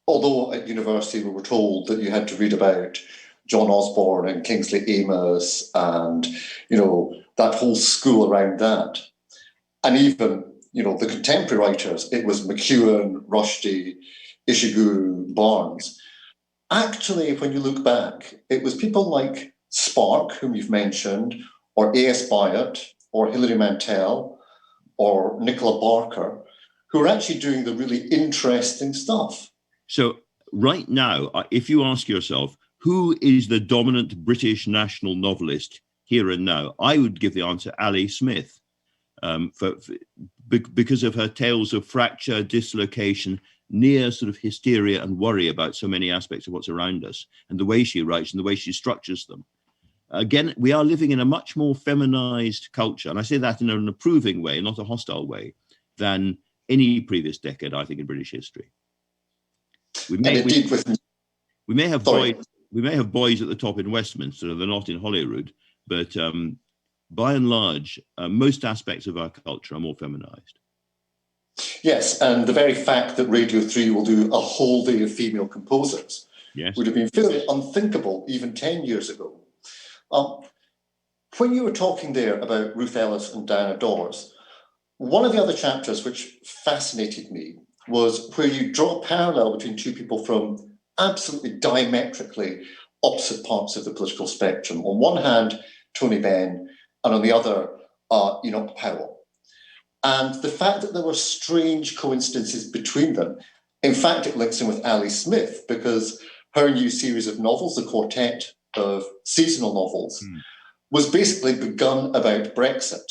although at university we were told that you had to read about John Osborne and Kingsley Amis and, that whole school around that, and even, the contemporary writers, it was McEwan, Rushdie, Ishiguro, Barnes. Actually, when you look back, it was people like Spark, whom you've mentioned, or A.S. Byatt, or Hilary Mantel, or Nicola Barker, who are actually doing the really interesting stuff. So right now, if you ask yourself, who is the dominant British national novelist here and now, I would give the answer Ali Smith, because of her tales of fracture, dislocation, near sort of hysteria and worry about so many aspects of what's around us, and the way she writes and the way she structures them. Again, we are living in a much more feminized culture, and I say that in an approving way, not a hostile way, than any previous decade, I think, in British history. We may have boys at the top in Westminster, they're not in Holyrood, but by and large, most aspects of our culture are more feminized. Yes, and the very fact that Radio 3 will do a whole day of female composers would have been fairly unthinkable even 10 years ago. When you were talking there about Ruth Ellis and Diana Dors, one of the other chapters which fascinated me was where you draw a parallel between two people from absolutely diametrically opposite parts of the political spectrum. On one hand, Tony Benn, and on the other, Enoch Powell. And the fact that there were strange coincidences between them, in fact, it links in with Ali Smith, because her new series of novels, the quartet of seasonal novels, was basically begun about Brexit.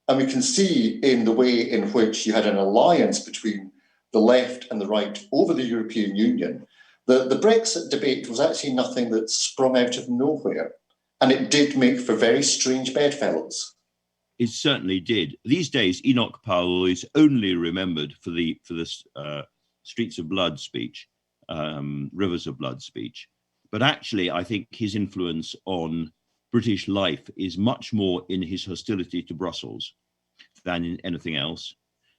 And we can see in the way in which you had an alliance between the left and the right over the European Union, that the Brexit debate was actually nothing that sprung out of nowhere. And it did make for very strange bedfellows. It certainly did. These days, Enoch Powell is only remembered for the Streets of Blood speech, Rivers of Blood speech. But actually, I think his influence on British life is much more in his hostility to Brussels than in anything else.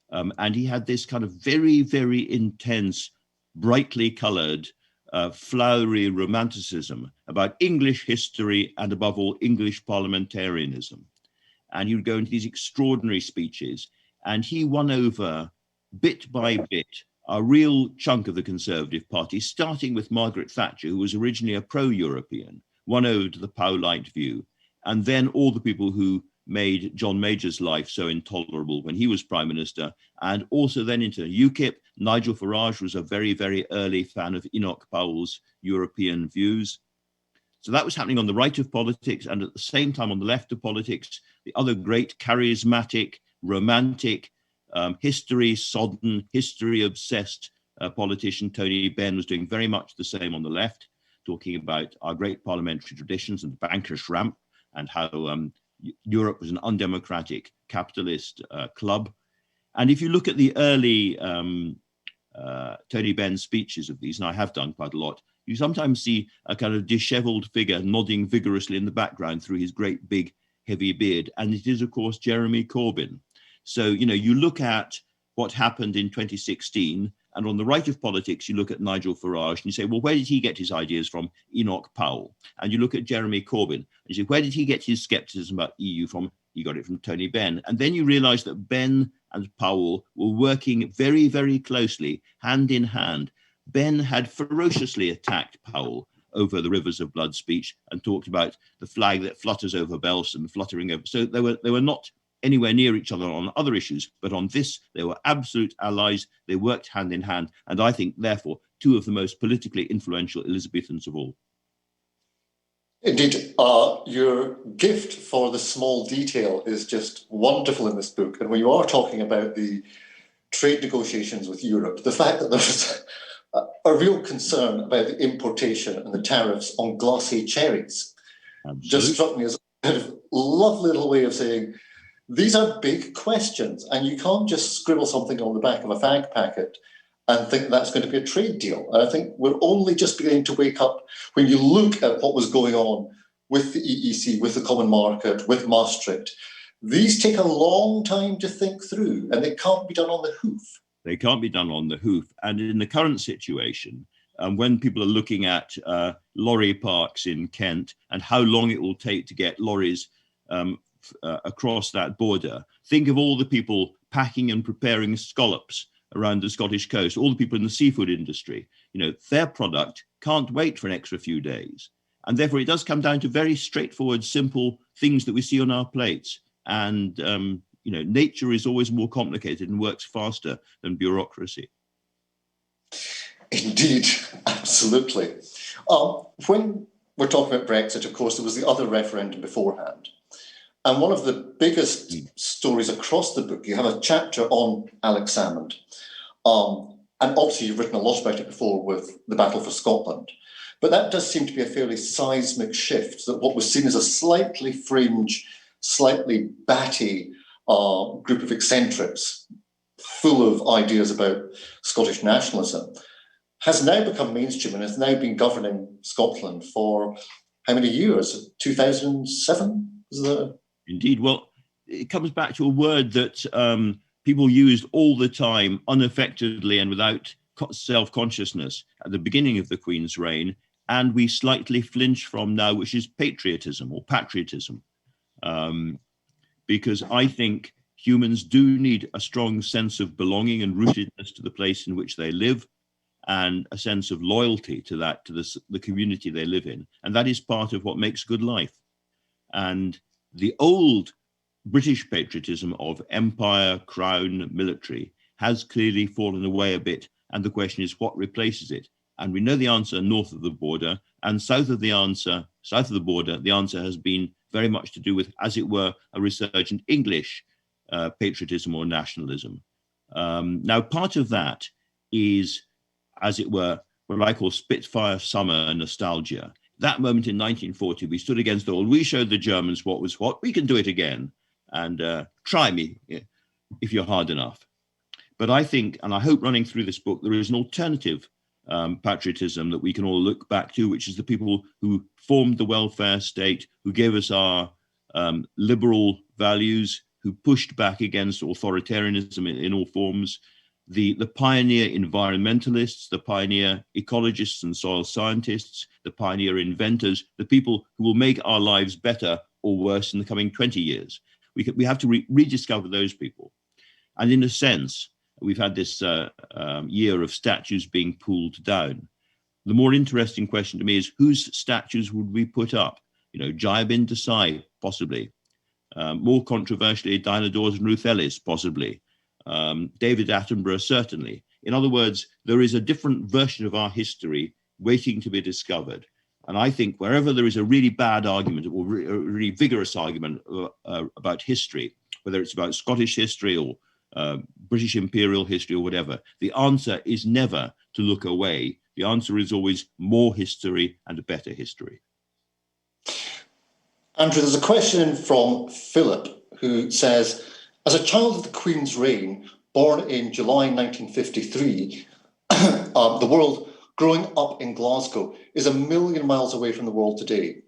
And he had this kind of very, very intense, brightly coloured, flowery romanticism about English history and, above all, English parliamentarianism. And he would go into these extraordinary speeches, and he won over, bit by bit, a real chunk of the Conservative Party, starting with Margaret Thatcher, who was originally a pro-European, won over to the Powellite view, and then all the people who made John Major's life so intolerable when he was Prime Minister, and also then into UKIP. Nigel Farage was a very, very early fan of Enoch Powell's European views. So that was happening on the right of politics, and at the same time on the left of politics, the other great charismatic, romantic, history-sodden, history-obsessed politician, Tony Benn, was doing very much the same on the left, talking about our great parliamentary traditions and the bankers' ramp, and how Europe was an undemocratic capitalist club. And if you look at the early Tony Benn speeches of these, and I have done quite a lot, you sometimes see a kind of disheveled figure nodding vigorously in the background through his great big heavy beard. And it is, of course, Jeremy Corbyn. So, you look at what happened in 2016, and on the right of politics, you look at Nigel Farage and you say, well, where did he get his ideas from? Enoch Powell. And you look at Jeremy Corbyn and you say, where did he get his skepticism about EU from? He got it from Tony Benn. And then you realize that Benn and Powell were working very, very closely, hand in hand. Benn had ferociously attacked Powell over the Rivers of Blood speech and talked about the flag that flutters over Belston, fluttering over. So they were not anywhere near each other on other issues, but on this, they were absolute allies. They worked hand in hand. And I think, therefore, two of the most politically influential Elizabethans of all. Indeed, your gift for the small detail is just wonderful in this book. And when you are talking about the trade negotiations with Europe, the fact that there was a real concern about the importation and the tariffs on glossy cherries just struck me as a kind of lovely little way of saying, these are big questions, and you can't just scribble something on the back of a fag packet and think that's going to be a trade deal. And I think we're only just beginning to wake up when you look at what was going on with the EEC, with the common market, with Maastricht. These take a long time to think through, and they can't be done on the hoof. They can't be done on the hoof. And in the current situation, when people are looking at lorry parks in Kent and how long it will take to get lorries across that border, think of all the people packing and preparing scallops around the Scottish coast, all the people in the seafood industry. You know, their product can't wait for an extra few days. And therefore, it does come down to very straightforward, simple things that we see on our plates. And, you know, nature is always more complicated and works faster than bureaucracy. Indeed, absolutely. When we're talking about Brexit, of course, there was the other referendum beforehand. And one of the biggest stories across the book, you have a chapter on Alex Salmond. And obviously, you've written a lot about it before with the Battle for Scotland. But that does seem to be a fairly seismic shift, that what was seen as a slightly fringe, slightly batty group of eccentrics, full of ideas about Scottish nationalism, has now become mainstream and has now been governing Scotland for how many years? 2007? Indeed. Well, it comes back to a word that people used all the time, unaffectedly and without self-consciousness at the beginning of the Queen's reign, and we slightly flinch from now, which is patriotism or patriotism. Because I think humans do need a strong sense of belonging and rootedness to the place in which they live, and a sense of loyalty to that, to the community they live in. And that is part of what makes good life. And the old British patriotism of empire, crown, military has clearly fallen away a bit. And the question is, what replaces it? And we know the answer north of the border, and south of the border, the answer has been very much to do with, as it were, a resurgent English patriotism or nationalism. Now, part of that is, as it were, what I call Spitfire summer nostalgia. That moment in 1940, we stood against the wall. We showed the Germans what was what. We can do it again. And try me if you're hard enough. But I think, and I hope running through this book, there is an alternative patriotism that we can all look back to, which is the people who formed the welfare state, who gave us our liberal values, who pushed back against authoritarianism in all forms, the pioneer environmentalists, the pioneer ecologists and soil scientists, the pioneer inventors, the people who will make our lives better or worse in the coming 20 years. We have to rediscover those people. And in a sense, we've had this year of statues being pulled down. The more interesting question to me is, whose statues would we put up? You know, Jayabin Desai, possibly. More controversially, Diana Dawes and Ruth Ellis, possibly. David Attenborough, certainly. In other words, there is a different version of our history waiting to be discovered. And I think wherever there is a really bad argument or a really vigorous argument about history, whether it's about Scottish history or British imperial history or whatever, the answer is never to look away. The answer is always more history and a better history. Andrew, there's a question from Philip who says, as a child of the Queen's reign, born in July 1953, the world growing up in Glasgow is 1 million miles away from the world today.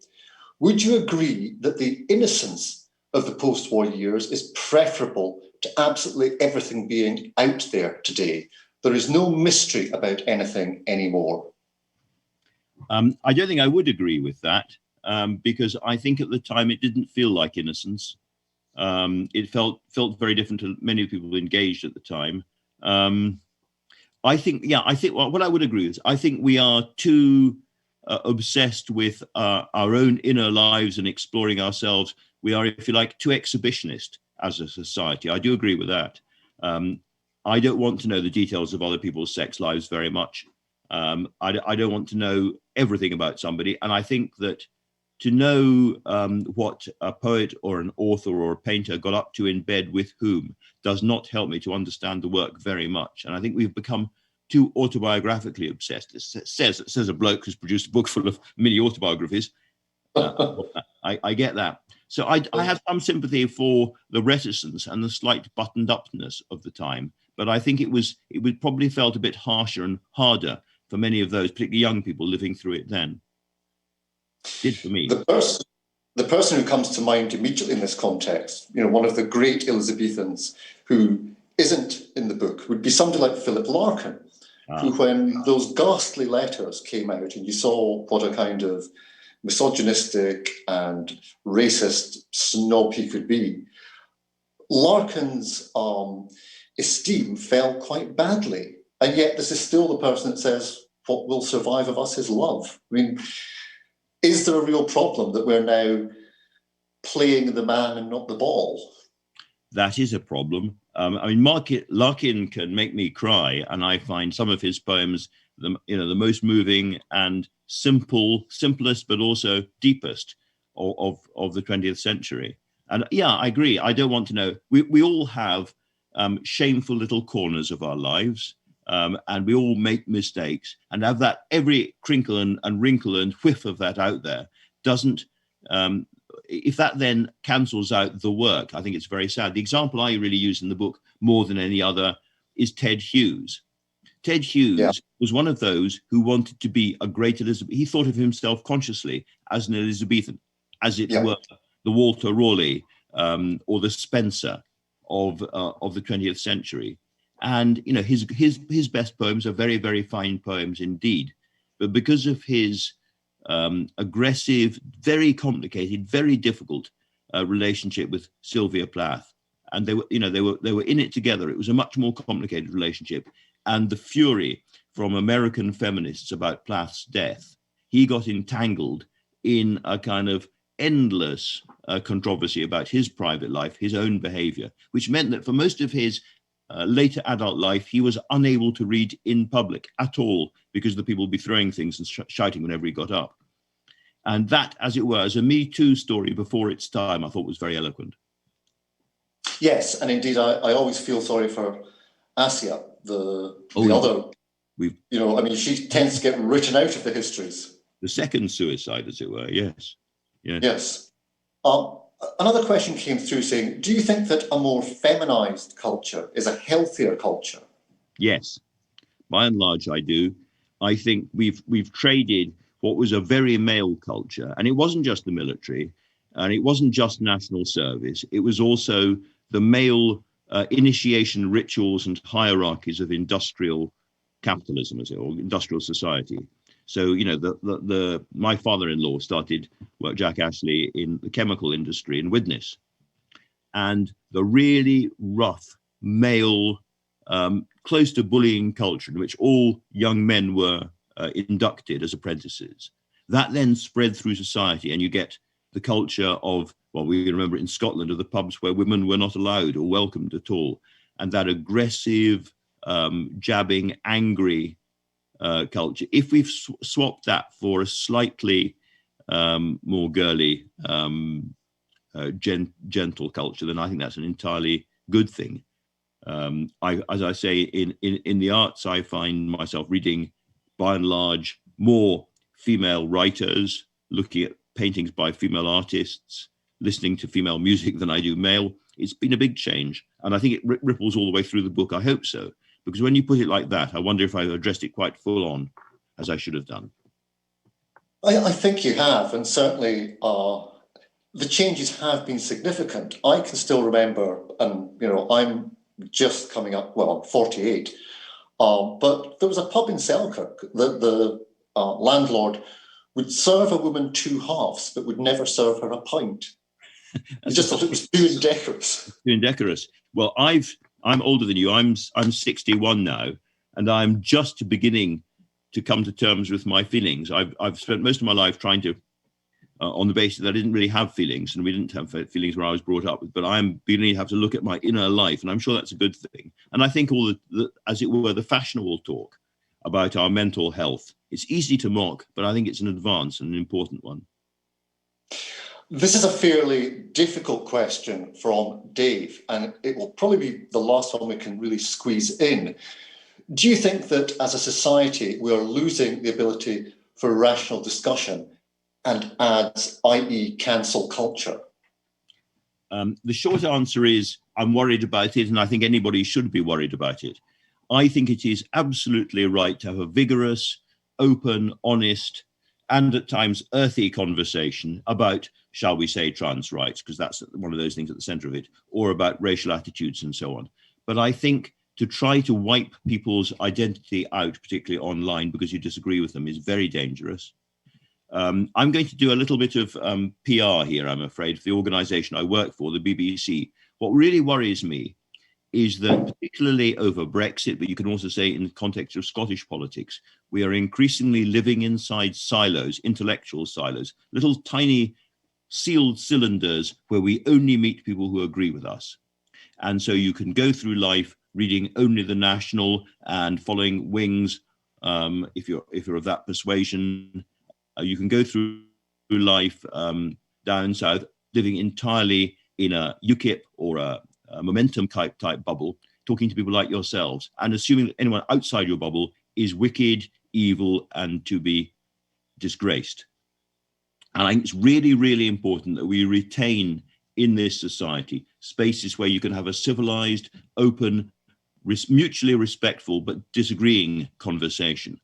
Would you agree that the innocence of the post-war years is preferable to absolutely everything being out there today? There is no mystery about anything anymore. I don't think I would agree with that, because I think at the time it didn't feel like innocence. It felt very different to many people engaged at the time. I think what I would agree with, I think we are too obsessed with our own inner lives and exploring ourselves. We are, if you like, too exhibitionist as a society. I do agree with that. I don't want to know the details of other people's sex lives very much. I don't want to know everything about somebody. And I think that to know what a poet or an author or a painter got up to in bed with whom does not help me to understand the work very much. And I think we've become too autobiographically obsessed. It says a bloke who's produced a book full of mini autobiographies. I get that. So I have some sympathy for the reticence and the slight buttoned upness of the time, but I think it was probably felt a bit harsher and harder for many of those, particularly young people living through it then. Did for me. The person who comes to mind immediately in this context, one of the great Elizabethans who isn't in the book, would be somebody like Philip Larkin, who, when those ghastly letters came out and you saw what a kind of misogynistic and racist snob he could be, Larkin's esteem fell quite badly. And yet this is still the person that says, what will survive of us is love. I mean, is there a real problem that we're now playing the man and not the ball? That is a problem. I mean, Larkin can make me cry, and I find some of his poems the most moving and simplest, but also deepest of the 20th century. And yeah, I agree. I don't want to know. We all have shameful little corners of our lives. And we all make mistakes, and have that every crinkle and wrinkle and whiff of that out there doesn't, if that then cancels out the work, I think it's very sad. The example I really use in the book more than any other is Ted Hughes. Ted Hughes was one of those who wanted to be a great Elizabeth. He thought of himself consciously as an Elizabethan, as it were the Walter Raleigh or the Spencer of the 20th century. And his best poems are very, very fine poems indeed, but because of his aggressive, very complicated, very difficult relationship with Sylvia Plath, and they were in it together. It was a much more complicated relationship, and the fury from American feminists about Plath's death, he got entangled in a kind of endless controversy about his private life, his own behavior, which meant that for most of his later adult life, he was unable to read in public at all because the people would be throwing things and shouting whenever he got up. And that, as it were, as a Me Too story before its time, I thought was very eloquent. Yes, and indeed, I always feel sorry for Asia, the other. She tends to get written out of the histories. The second suicide, as it were, yes. Yes. Another question came through saying, do you think that a more feminized culture is a healthier culture? Yes, by and large, I do. I think we've traded what was a very male culture, and it wasn't just the military, and it wasn't just national service. It was also the male initiation rituals and hierarchies of industrial capitalism, or industrial society. So, my father-in-law started work, Jack Ashley, in the chemical industry in Widnes. And the really rough male, close to bullying culture in which all young men were inducted as apprentices, that then spread through society, and you get the culture of, we remember in Scotland, of the pubs where women were not allowed or welcomed at all. And that aggressive, jabbing, angry culture. If we've swapped that for a slightly more girly, gentle culture, then I think that's an entirely good thing. As I say, in the arts, I find myself reading, by and large, more female writers, looking at paintings by female artists, listening to female music than I do male. It's been a big change, and I think it ripples all the way through the book. I hope so. Because when you put it like that, I wonder if I've addressed it quite full on, as I should have done. I think you have, and certainly the changes have been significant. I can still remember, and I'm just coming up, I'm 48, but there was a pub in Selkirk that the landlord would serve a woman 2 halves, but would never serve her a pint. I just thought it was too indecorous. Too indecorous. Well, I'm older than you. I'm 61 now, and I'm just beginning to come to terms with my feelings. I've spent most of my life trying to, on the basis that I didn't really have feelings, and we didn't have feelings where I was brought up with. But I'm beginning to have to look at my inner life, and I'm sure that's a good thing. And I think all the as it were, the fashionable talk about our mental health, it's easy to mock, but I think it's an advance and an important one. This is a fairly difficult question from Dave, and it will probably be the last one we can really squeeze in. Do you think that as a society we are losing the ability for rational discussion and ads, i.e. cancel culture? The short answer is I'm worried about it, and I think anybody should be worried about it. I think it is absolutely right to have a vigorous, open, honest, and at times earthy conversation about, shall we say, trans rights, because that's one of those things at the center of it, or about racial attitudes and so on. But I think to try to wipe people's identity out, particularly online, because you disagree with them, is very dangerous. I'm going to do a little bit of PR here, I'm afraid, for the organization I work for, the BBC. What really worries me is that, particularly over Brexit, but you can also say in the context of Scottish politics, we are increasingly living inside silos, intellectual silos, little tiny sealed cylinders where we only meet people who agree with us. And so you can go through life reading only The National and following Wings, if you're of that persuasion. You can go through life down south, living entirely in a UKIP or a Momentum type bubble, talking to people like yourselves, and assuming that anyone outside your bubble is wicked, evil, and to be disgraced. And I think it's really, really important that we retain in this society spaces where you can have a civilized, open, mutually respectful, but disagreeing conversation.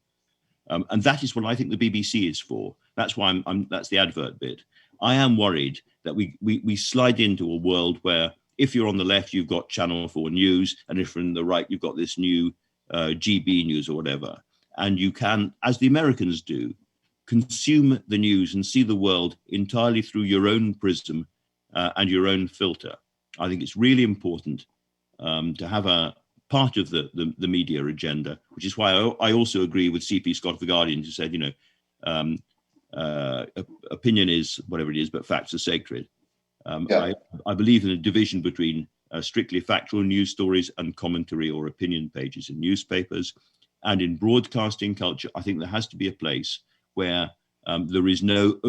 And that is what I think the BBC is for. That's why that's the advert bit. I am worried that we slide into a world where if you're on the left, you've got Channel 4 News, and if you're on the right, you've got this new GB News or whatever. And you can, as the Americans do, consume the news and see the world entirely through your own prism and your own filter. I think it's really important to have a part of the media agenda, which is why I also agree with C.P. Scott of The Guardian, who said, opinion is whatever it is, but facts are sacred. I believe in a division between strictly factual news stories and commentary or opinion pages in newspapers. And in broadcasting culture, I think there has to be a place where there is no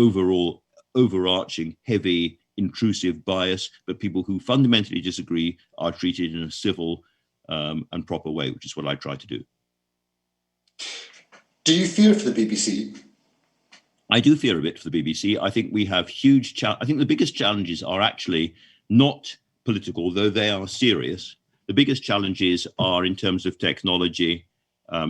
overarching, heavy, intrusive bias, but people who fundamentally disagree are treated in a civil and proper way, which is what I try to do. Do you fear for the BBC? I do fear a bit for the BBC. I think we have huge I think the biggest challenges are actually not political, though they are serious. The biggest challenges are in terms of technology.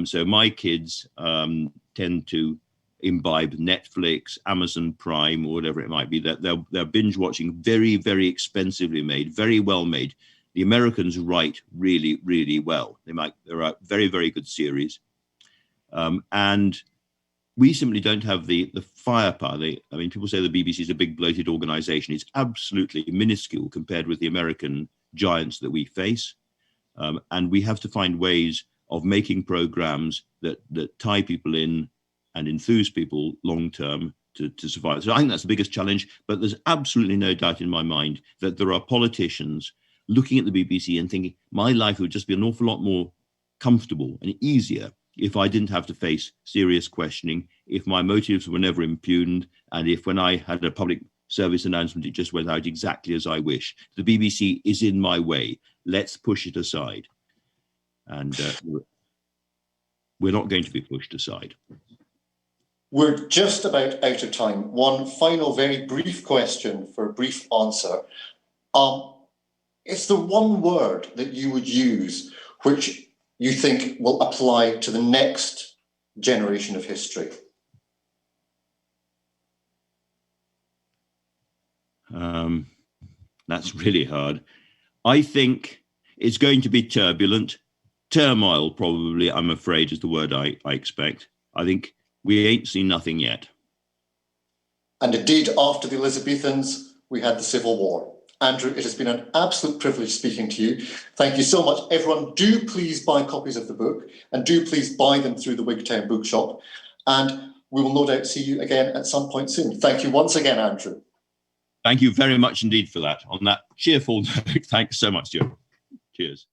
So my kids tend to imbibe Netflix, Amazon Prime, or whatever it might be. They're binge watching very, very expensively made, very well made. The Americans write really, really well. There are very, very good series. And we simply don't have the firepower. People say the BBC is a big bloated organization. It's absolutely minuscule compared with the American giants that we face. And we have to find ways of making programs that tie people in and enthuse people long term to survive. So I think that's the biggest challenge. But there's absolutely no doubt in my mind that there are politicians looking at the BBC and thinking, my life would just be an awful lot more comfortable and easier if I didn't have to face serious questioning, if my motives were never impugned, and if when I had a public service announcement, it just went out exactly as I wish. The BBC is in my way. Let's push it aside. And we're not going to be pushed aside. We're just about out of time. One final very brief question for a brief answer. Is there one word that you would use which you think will apply to the next generation of history? That's really hard. I think it's going to be turbulent. Turmoil, probably, I'm afraid, is the word I expect. I think we ain't seen nothing yet. And indeed, after the Elizabethans, we had the Civil War. Andrew, it has been an absolute privilege speaking to you. Thank you so much. Everyone, do please buy copies of the book, and do please buy them through the Wigtown Bookshop. And we will no doubt see you again at some point soon. Thank you once again, Andrew. Thank you very much indeed for that. On that cheerful note, thanks so much, Stuart. Cheers.